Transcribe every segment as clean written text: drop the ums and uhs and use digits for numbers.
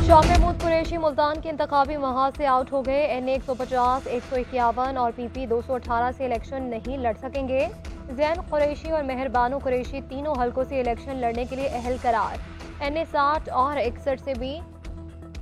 शाह महमूद कुरैशी मुल्तान के इंतखाबी महाज से आउट हो गए। NA 150, 151 और PP 218 से इलेक्शन नहीं लड़ सकेंगे। जैन कुरैशी और मेहरबानो कुरैशी तीनों हलकों से इलेक्शन लड़ने के लिए अहल करार। NA 60 और 61 से भी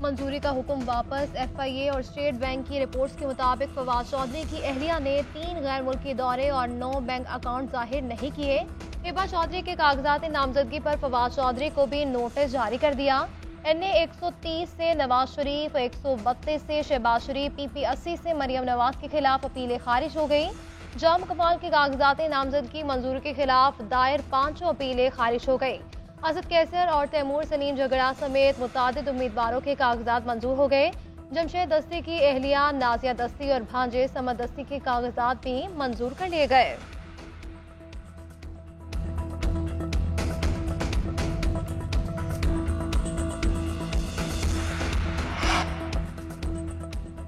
मंजूरी का हुक्म वापस। FIA और स्टेट बैंक की रिपोर्ट्स के मुताबिक फवाद चौधरी की अहलिया ने 3 गैर मुल्की दौरे और 9 बैंक अकाउंट जाहिर नहीं किए। हिबा चौधरी के कागजात नामजदगी पर फवाद चौधरी को भी नोटिस जारी कर दिया। NA 130 से नवाज शरीफ, 132 से शहबाज शरीफ, PP 80 से मरियम नवाज के खिलाफ अपीलें खारिज हो गई। जाम कमाल के कागजात नामजदगी मंजूरी के खिलाफ दायर 5 अपीलें खारिज हो गई। असद कैसर और तैमूर सलीम झगड़ा समेत मुतादिद उम्मीदवारों के कागजात मंजूर हो गए। जमशेद दस्ती की अहलिया नाजिया दस्ती और भांजे समद दस्ती के कागजात भी मंजूर कर लिए गए।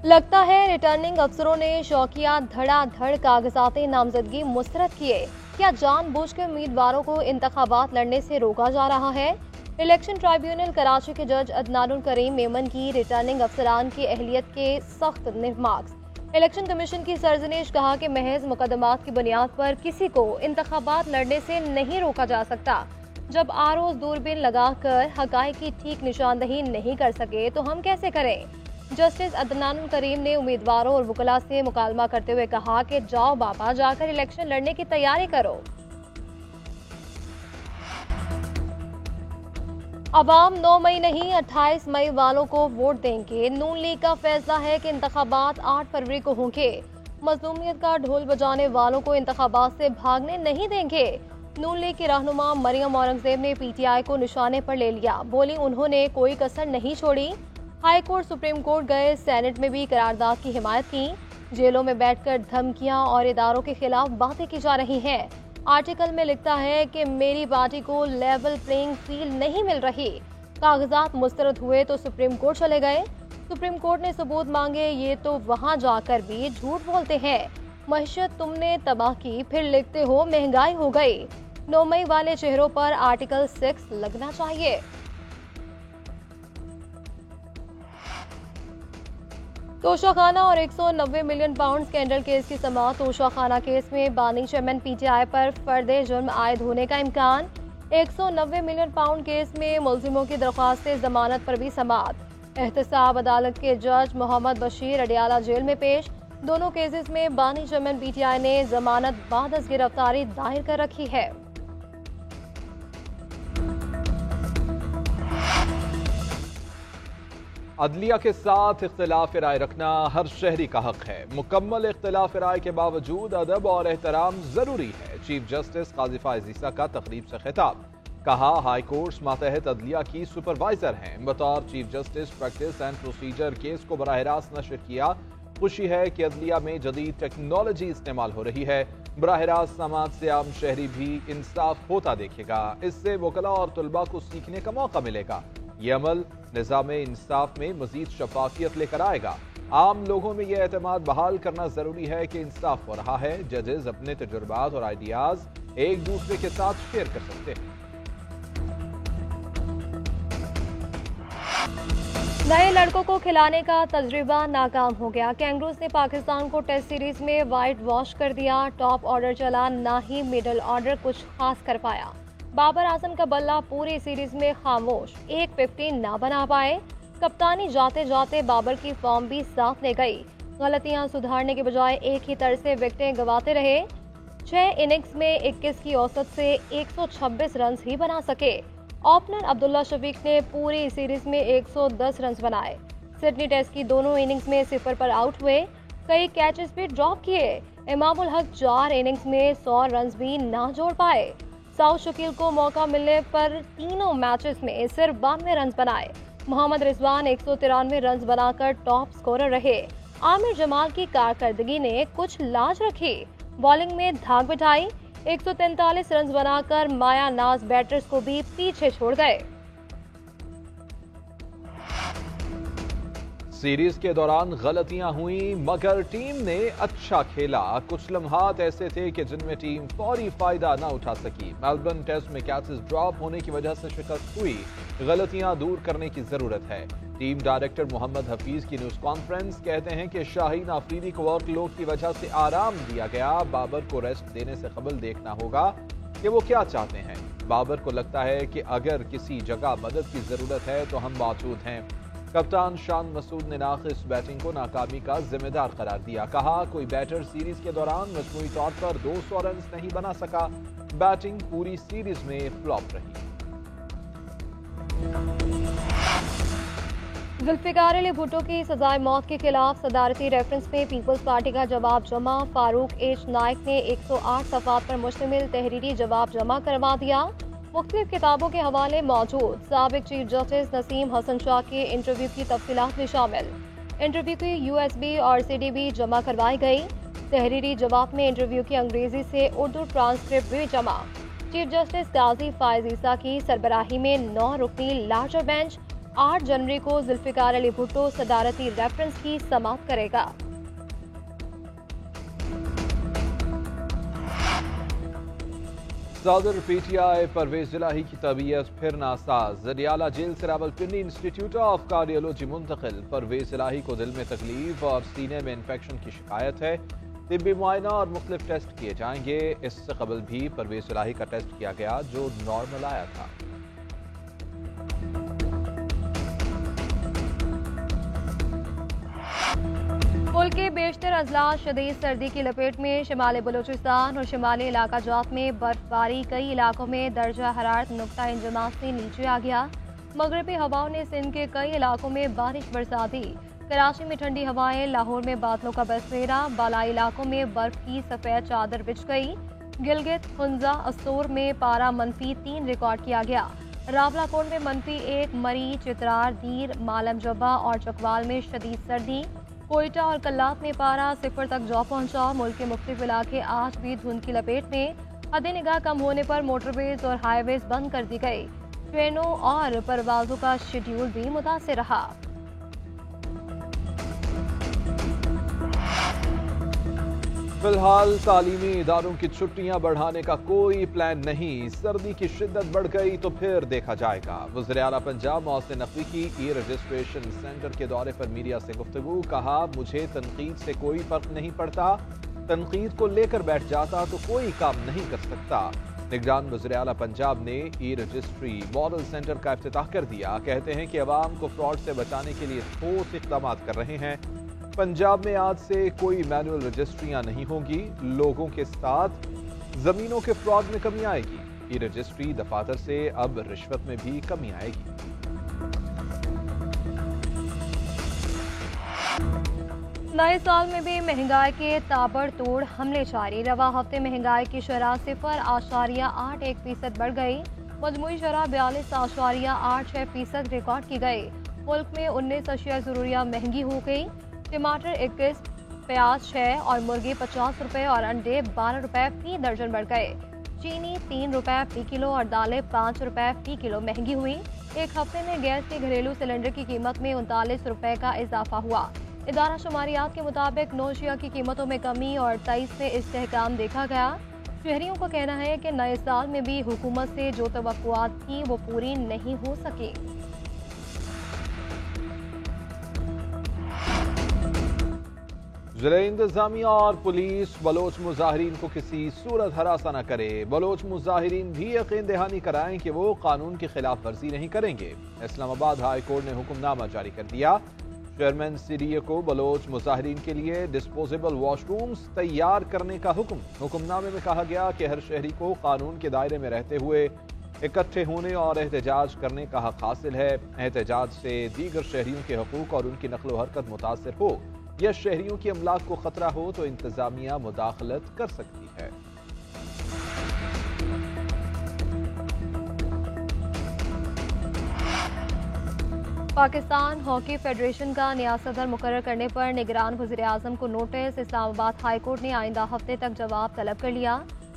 लगता है रिटर्निंग अफसरों ने शौकिया धड़ाधड़ कागजात नामजदगी मुस्तरद किए। क्या जानबूझकर उम्मीदवारों को इंतखाबात लड़ने से रोका जा रहा है? इलेक्शन ट्राइब्यूनल कराची के जज अदनानुल करीम मेमन की रिटर्निंग अफसरान की अहलियत के सख्त निरमार्क्स। इलेक्शन कमीशन की सरजनेश, कहा कि महज मुकदमात की बुनियाद पर किसी को इंतखाबात लड़ने से नहीं रोका जा सकता। जब आरोज दूरबीन लगाकर हकाइक की ठीक निशानदही नहीं कर सके तो हम कैसे करें? जस्टिस अदनानुल करीम ने उम्मीदवारों और वकला से मुकालमा करते हुए कहा कि जाओ बाबा, जाकर इलेक्शन लड़ने की तैयारी करो। अवाम 9 मई नहीं 28 मई वालों को वोट देंगे। नून लीग का फैसला है कि इंतखाबात 8 फरवरी को होंगे। मजलूमियत का ढोल बजाने वालों को इंतखाबात से भागने नहीं देंगे। नून लीग की रहनुमा मरियम औरंगजेब ने PTI को निशाने पर ले लिया। बोली, उन्होंने कोई कसर नहीं छोड़ी। हाई कोर्ट, सुप्रीम कोर्ट गए, सेनेट में भी करारदाद की हिमायत की। जेलों में बैठकर धमकियां और इदारों के खिलाफ बातें की जा रही हैं। आर्टिकल में लिखता है कि मेरी पार्टी को लेवल प्लेइंग फील्ड नहीं मिल रही। कागजात मुस्तरद हुए तो सुप्रीम कोर्ट चले गए। सुप्रीम कोर्ट ने सबूत मांगे, ये तो वहां जाकर भी झूठ बोलते हैं। मईशत तुमने तबाह की, फिर लिखते हो महंगाई हो गई। 9 मई वाले चेहरों पर आर्टिकल 6 लगना चाहिए। तोशाखाना और 190 मिलियन पाउंड स्कैंडल केस की समाअत। तोशाखाना केस में बानी चेयरमैन PTI पर फर्दे जुर्म आयद होने का इम्कान। 190 मिलियन पाउंड केस में मुलजिमों की दरख्वास्त जमानत पर भी समाअत। एहतसाब अदालत के जज मोहम्मद बशीर अडियाला जेल में पेश। दोनों केसेस में बानी चेयरमैन PTI ने जमानत बाद अज गिरफ्तारी दायर कर रखी है। अदलिया के साथ इख्तिलाफ राय रखना हर शहरी का हक है। मुकम्मल इख्तिलाफ राय के बावजूद अदब और एहतराम जरूरी है। चीफ जस्टिस काजी फायज ईसा का तकरीब से खिताब। कहा, हाई कोर्ट्स मातहत अदलिया की सुपरवाइजर हैं। बतौर chief justice practice and procedure case को बराह रास्त नशर किया। खुशी है कि अदलिया में जदीद टेक्नोलॉजी इस्तेमाल हो रही है। बराह रास्त समाज से आम शहरी भी इंसाफ होता देखेगा। इससे वकला और तुलबा को सीखने का मौका मिलेगा। ये अमल निज़ाम इंसाफ में मजीद शफाफियत लेकर आएगा। आम लोगों में यह एतमाद बहाल करना जरूरी है कि इंसाफ हो रहा है। जजेस अपने तजुर्बात और आइडियाज एक दूसरे के साथ शेयर कर सकते हैं। नए लड़कों को खिलाने का तजर्बा नाकाम हो गया। कैंगरूज ने पाकिस्तान को टेस्ट सीरीज में वाइट वॉश कर दिया। टॉप ऑर्डर चला, ना ही मिडल ऑर्डर कुछ खास कर पाया। बाबर आजम का बल्ला पूरी सीरीज में खामोश, 150 ना बना पाए। कप्तानी जाते जाते बाबर की फॉर्म भी साथ ले गई। गलतियां सुधारने के बजाय एक ही तरह से विकेटें गंवाते रहे। 6 इनिंग्स में 21 की औसत से 126 रन ही बना सके। ओपनर अब्दुल्ला शफीक ने पूरी सीरीज में 110 रन बनाए। सिडनी टेस्ट की दोनों इनिंग्स में 0 पर आउट हुए। कई कैचेस भी ड्रॉप किए। इमामुल हक 4 इनिंग्स में 100 रन भी ना जोड़ पाए। साउथ शकील को मौका मिलने पर तीनों मैचेस में सिर्फ 92 रन बनाए। मोहम्मद रिजवान 193 रन बनाकर टॉप स्कोरर रहे। आमिर जमाल की कारकर्दगी ने कुछ लाज रखी। बॉलिंग में धाक बिठाई। 143 रन बनाकर माया नाज बैटर्स को भी पीछे छोड़ गए। सीरीज के दौरान गलतियां हुई मगर टीम ने अच्छा खेला। कुछ लम्हात ऐसे थे कि जिनमें टीम फौरी फायदा न उठा सकी। मेलबर्न टेस्ट में कैचेस ड्रॉप होने की वजह से शिकस्त हुई। गलतियां दूर करने की जरूरत है। टीम डायरेक्टर मोहम्मद हफीज की न्यूज कॉन्फ्रेंस। कहते हैं कि शाहीन आफरीदी को वर्कलोड की वजह से आराम दिया गया। बाबर को रेस्ट देने से कबल देखना होगा कि वो क्या चाहते हैं। बाबर को लगता है कि अगर किसी जगह मदद की जरूरत है तो हम मौजूद हैं। कप्तान शान मसूद ने नाक़िस बैटिंग को नाकामी का जिम्मेदार करार दिया। कहा कोई बैटर सीरीज के दौरान मजमूई तौर पर 200 रन नहीं बना सका। बैटिंग पूरी सीरीज में फ्लॉप रही। जुल्फिकार अली भुट्टो की सजाए मौत के खिलाफ सदारती रेफरेंस में पीपल्स पार्टी का जवाब जमा। फारूक एच नाइक ने 108 सफ़ात पर मुश्तमिल तहरीरी जवाब जमा करवा दिया। मुख्तलिफ किताबों के हवाले मौजूद। साबिक चीफ जस्टिस नसीम हसन शाह के इंटरव्यू की तफसीलात भी शामिल। इंटरव्यू की USB और CD भी जमा करवाई गई। तहरीरी जवाब में इंटरव्यू की अंग्रेजी से उर्दू ट्रांसक्रिप्ट भी जमा। चीफ जस्टिस गाजी फायज ईसा की सरबराही में 9 रुकनी लार्जर बेंच 8 जनवरी को जुल्फिकार अली भुट्टो सदारती रेफरेंस की समाअत करेगा। सदर PTI परवेज इलाही की तबीयत फिर नासाज। जरियाला जेल से रावलपिंडी इंस्टीट्यूट ऑफ कार्डियोलॉजी मुंतकिल। परवेज इलाही को दिल में तकलीफ और सीने में इंफेक्शन की शिकायत है। तिब्बी मुआयना और मुख्तलिफ टेस्ट किए जाएंगे। इससे कबल भी परवेज इलाही का टेस्ट किया गया जो नॉर्मल आया था। मुल्क के बेशतर अजला शदीद सर्दी की लपेट में। शिमाली बलूचिस्तान और शिमाली इलाका जात में बर्फबारी। कई इलाकों में दर्जा हरारत नुक्ता इंजमास से नीचे आ गया। मगरबी हवाओं ने सिंध के कई इलाकों में बारिश बरसा दी। कराची में ठंडी हवाएं। लाहौर में बादलों का बसेरा। बालाई इलाकों में बर्फ की सफेद चादर बिछ गई। गिलगित हुंजा अस्तूर में पारा -3 रिकॉर्ड किया गया। रावलाकोट में -1। मरी चित्रार दीर मालम जब्बा और चकवाल में शदीद सर्दी। कोयटा और कल्लात में पारा 0 तक जा पहुंचा। मुल्क के मुख्तलिफ इलाके आज भी धुंध की लपेट में। हद निगाह कम होने पर मोटरवेज और हाईवेज बंद कर दी गई। ट्रेनों और परवाजों का शेड्यूल भी मुतासिर रहा। फिलहाल तालीमी इदारों की छुट्टियां बढ़ाने का कोई प्लान नहीं। सर्दी की शिद्दत बढ़ गई तो फिर देखा जाएगा। वज़ीर आला पंजाब मोहसिन नकवी की ई-रजिस्ट्रेशन सेंटर के दौरे पर मीडिया से गुफ्तगू। कहा मुझे तनकीद से कोई फर्क नहीं पड़ता। तनकीद को लेकर बैठ जाता तो कोई काम नहीं कर सकता। निगरान वज़ीर आला पंजाब ने ई-रजिस्ट्री मॉडल सेंटर का इफ्तिताह कर दिया। कहते हैं कि अवाम को फ्रॉड से बचाने के लिए ठोस इक़दाम कर रहे हैं। पंजाब में आज से कोई मैनुअल रजिस्ट्रियां नहीं होंगी। लोगों के साथ जमीनों के फ्रॉड में कमी आएगी। ई रजिस्ट्री दफातर से अब रिश्वत में भी कमी आएगी। नए साल में भी महंगाई के ताबड़तोड़ हमले जारी। रवा हफ्ते महंगाई की शरह 0.81% बढ़ गई। मजमूई शरह 42.86% रिकॉर्ड की गई। मुल्क में 19 अशिया जरूरिया महंगी हो गई। टमाटर 21, प्याज 6 और मुर्गी 50 रुपए और अंडे 12 रुपए फी दर्जन बढ़ गए। चीनी 3 रुपए फी किलो और दालें 5 रुपए फी किलो महंगी हुई। एक हफ्ते में गैस के घरेलू सिलेंडर की कीमत में 39 रुपए का इजाफा हुआ। इदारा शुमारियात के मुताबिक नौशिया की कीमतों में कमी और 23 में इस्तेहकाम देखा गया। शहरियों का कहना है कि नए साल में भी हुकूमत से जो तवक्कुआत थी वो पूरी नहीं हो सकी। ज़िले इंतजामिया और पुलिस बलोच मुजाहिरीन को किसी सूरत हरासा न करे। बलोच मुजाहिरीन भी यकीन दहानी कराएं कि वो कानून की खिलाफ वर्जी नहीं करेंगे। इस्लामाबाद हाई कोर्ट ने हुक्मनामा जारी कर दिया। चेयरमैन सीडीए को बलोच मुजाहिरीन के लिए डिस्पोजेबल वॉशरूम्स तैयार करने का हुक्म। हुक्मनामे में कहा गया कि हर शहरी को कानून के दायरे में रहते हुए इकट्ठे होने और एहतजाज करने का हक हासिल है। एहतजाज से दीगर शहरियों के हकूक और उनकी नकलो हरकत मुतासर हो या शहरियों की अमलाक को खतरा हो तो इंतजामिया मुदाखलत कर सकती है। पाकिस्तान हॉकी फेडरेशन का नया सदर मुकर्रर करने पर निगरान वज़ीर आज़म को नोटिस। इस्लामाबाद हाई कोर्ट ने आइंदा हफ्ते तक जवाब तलब कर लिया।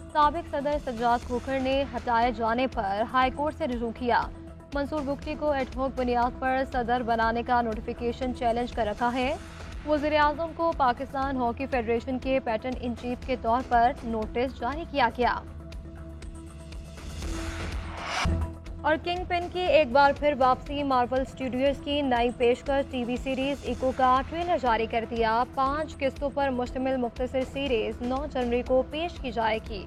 साबिक सदर सज्जाद खोखर ने हटाए जाने पर हाई कोर्ट से रुजू किया। मंसूर बुख्ती को एडहॉक बुनियाद पर सदर बनाने का नोटिफिकेशन चैलेंज कर रखा है। वज़ीर आज़म को पाकिस्तान हॉकी फेडरेशन के पैटर्न इन चीफ के तौर पर नोटिस जारी किया गया। और किंग पिन की एक बार फिर वापसी। मार्वल स्टूडियोज की नई पेशकश टीवी सीरीज इको का ट्रेलर जारी कर दिया। 5 किस्तों पर मुश्तमिल मुख्तसर सीरीज 9 जनवरी को पेश की जाएगी।